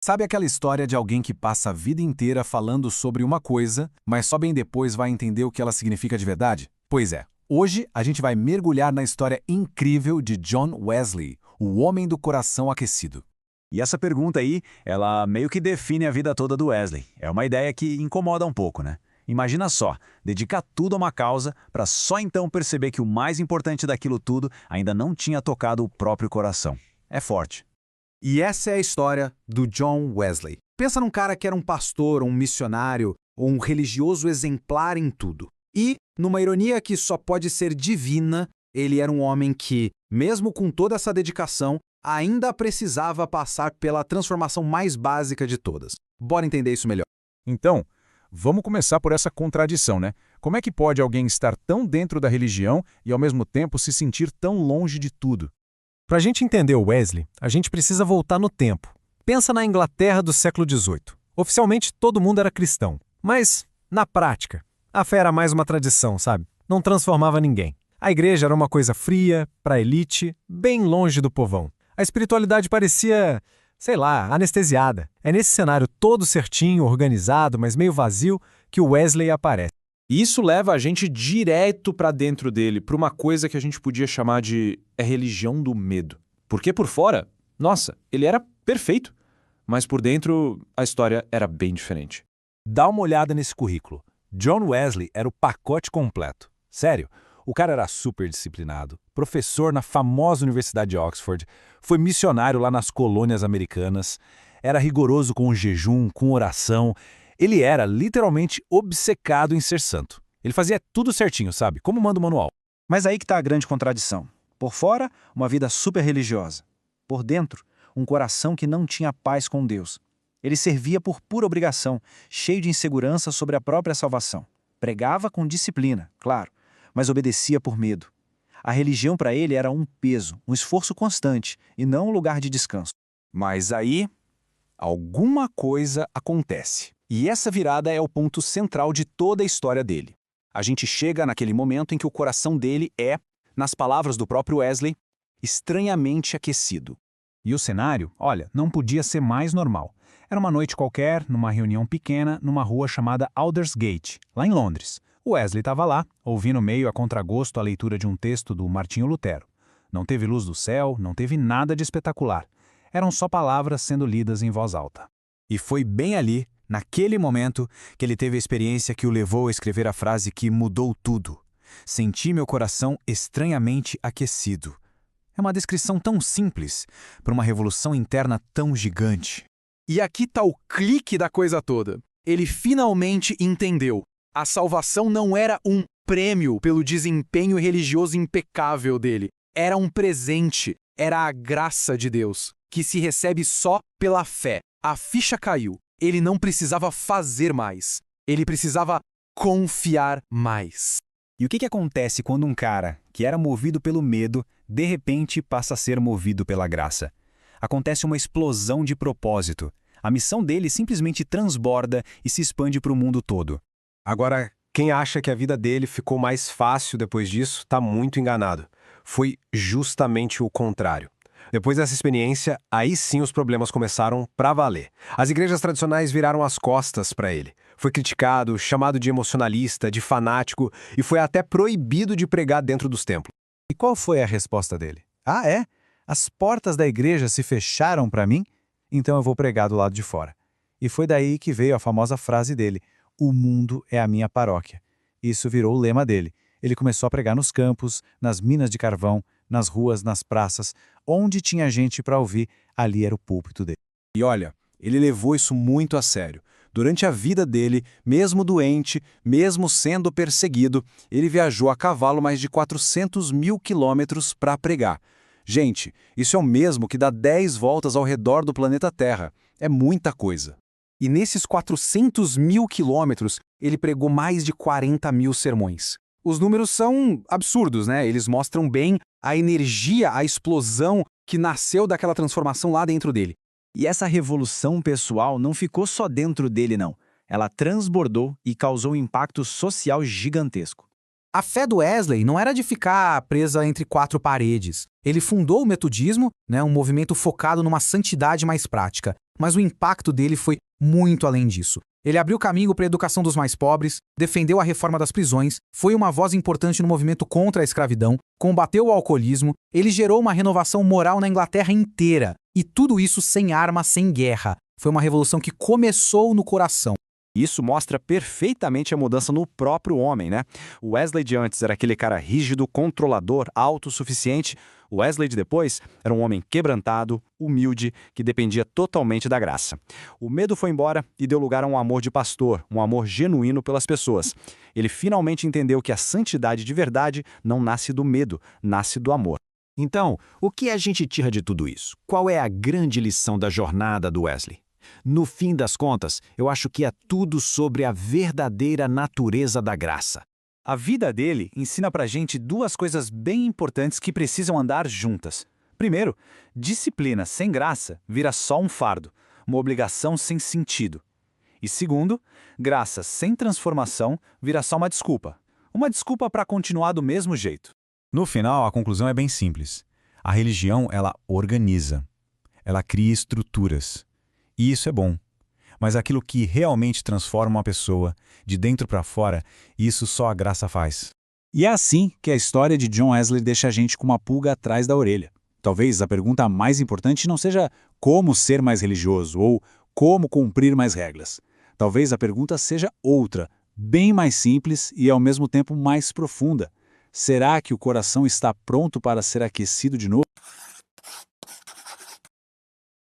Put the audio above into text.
Sabe aquela história de alguém que passa a vida inteira falando sobre uma coisa, mas só bem depois vai entender o que ela significa de verdade? Pois é, hoje a gente vai mergulhar na história incrível de John Wesley, o homem do coração aquecido. E essa pergunta aí, ela meio que define a vida toda do Wesley. É uma ideia que incomoda um pouco, né? Imagina só, dedicar tudo a uma causa para só então perceber que o mais importante daquilo tudo ainda não tinha tocado o próprio coração. É forte. E essa é a história do John Wesley. Pensa num cara que era um pastor, um missionário ou um religioso exemplar em tudo. E, numa ironia que só pode ser divina, ele era um homem que, mesmo com toda essa dedicação, ainda precisava passar pela transformação mais básica de todas. Bora entender isso melhor. Então, vamos começar por essa contradição, né? Como é que pode alguém estar tão dentro da religião e ao mesmo tempo se sentir tão longe de tudo? Para a gente entender o Wesley, a gente precisa voltar no tempo. Pensa na Inglaterra do século XVIII. Oficialmente, todo mundo era cristão. Mas, na prática, a fé era mais uma tradição, sabe? Não transformava ninguém. A igreja era uma coisa fria, para a elite, bem longe do povão. A espiritualidade parecia, sei lá, anestesiada. É nesse cenário todo certinho, organizado, mas meio vazio, que o Wesley aparece. E isso leva a gente direto para dentro dele, para uma coisa que a gente podia chamar de religião do medo. Porque por fora, nossa, ele era perfeito, mas por dentro a história era bem diferente. Dá uma olhada nesse currículo. John Wesley era o pacote completo. Sério, o cara era super disciplinado, professor na famosa Universidade de Oxford, foi missionário lá nas colônias americanas, era rigoroso com o jejum, com oração. Ele era literalmente obcecado em ser santo. Ele fazia tudo certinho, sabe? Como manda o manual. Mas aí que está a grande contradição. Por fora, uma vida super religiosa. Por dentro, um coração que não tinha paz com Deus. Ele servia por pura obrigação, cheio de insegurança sobre a própria salvação. Pregava com disciplina, claro, mas obedecia por medo. A religião para ele era um peso, um esforço constante, e não um lugar de descanso. Mas aí, alguma coisa acontece. E essa virada é o ponto central de toda a história dele. A gente chega naquele momento em que o coração dele é, nas palavras do próprio Wesley, estranhamente aquecido. E o cenário, olha, não podia ser mais normal. Era uma noite qualquer, numa reunião pequena, numa rua chamada Aldersgate, lá em Londres. O Wesley estava lá, ouvindo meio a contragosto a leitura de um texto do Martinho Lutero. Não teve luz do céu, não teve nada de espetacular. Eram só palavras sendo lidas em voz alta. E foi bem ali, naquele momento, que ele teve a experiência que o levou a escrever a frase que mudou tudo. Senti meu coração estranhamente aquecido. É uma descrição tão simples para uma revolução interna tão gigante. E aqui está o clique da coisa toda. Ele finalmente entendeu. A salvação não era um prêmio pelo desempenho religioso impecável dele. Era um presente. Era a graça de Deus, que se recebe só pela fé. A ficha caiu. Ele não precisava fazer mais. Ele precisava confiar mais. E o que acontece quando um cara que era movido pelo medo, de repente passa a ser movido pela graça? Acontece uma explosão de propósito. A missão dele simplesmente transborda e se expande para o mundo todo. Agora, quem acha que a vida dele ficou mais fácil depois disso, está muito enganado. Foi justamente o contrário. Depois dessa experiência, aí sim os problemas começaram pra valer. As igrejas tradicionais viraram as costas para ele. Foi criticado, chamado de emocionalista, de fanático e foi até proibido de pregar dentro dos templos. E qual foi a resposta dele? Ah, é? As portas da igreja se fecharam para mim? Então eu vou pregar do lado de fora. E foi daí que veio a famosa frase dele: o mundo é a minha paróquia. Isso virou o lema dele. Ele começou a pregar nos campos, nas minas de carvão, nas ruas, nas praças, onde tinha gente para ouvir, ali era o púlpito dele. E olha, ele levou isso muito a sério. Durante a vida dele, mesmo doente, mesmo sendo perseguido, ele viajou a cavalo mais de 400 mil quilômetros para pregar. Gente, isso é o mesmo que dá 10 voltas ao redor do planeta Terra. É muita coisa. E nesses 400 mil quilômetros, ele pregou mais de 40 mil sermões. Os números são absurdos, né? Eles mostram bem a energia, a explosão que nasceu daquela transformação lá dentro dele. E essa revolução pessoal não ficou só dentro dele, não. Ela transbordou e causou um impacto social gigantesco. A fé do Wesley não era de ficar presa entre quatro paredes. Ele fundou o metodismo, um movimento focado numa santidade mais prática. Mas o impacto dele foi muito além disso. Ele abriu caminho para a educação dos mais pobres, defendeu a reforma das prisões, foi uma voz importante no movimento contra a escravidão, combateu o alcoolismo, ele gerou uma renovação moral na Inglaterra inteira. E tudo isso sem arma, sem guerra. Foi uma revolução que começou no coração. Isso mostra perfeitamente a mudança no próprio homem, né? O Wesley de antes era aquele cara rígido, controlador, autossuficiente. O Wesley de depois era um homem quebrantado, humilde, que dependia totalmente da graça. O medo foi embora e deu lugar a um amor de pastor, um amor genuíno pelas pessoas. Ele finalmente entendeu que a santidade de verdade não nasce do medo, nasce do amor. Então, o que a gente tira de tudo isso? Qual é a grande lição da jornada do Wesley? No fim das contas, eu acho que é tudo sobre a verdadeira natureza da graça. A vida dele ensina pra gente duas coisas bem importantes que precisam andar juntas. Primeiro, disciplina sem graça vira só um fardo, uma obrigação sem sentido. E segundo, graça sem transformação vira só uma desculpa para continuar do mesmo jeito. No final, a conclusão é bem simples. A religião, ela organiza. Ela cria estruturas. E isso é bom. Mas aquilo que realmente transforma uma pessoa, de dentro para fora, isso só a graça faz. E é assim que a história de John Wesley deixa a gente com uma pulga atrás da orelha. Talvez a pergunta mais importante não seja como ser mais religioso ou como cumprir mais regras. Talvez a pergunta seja outra, bem mais simples e ao mesmo tempo mais profunda. Será que o coração está pronto para ser aquecido de novo?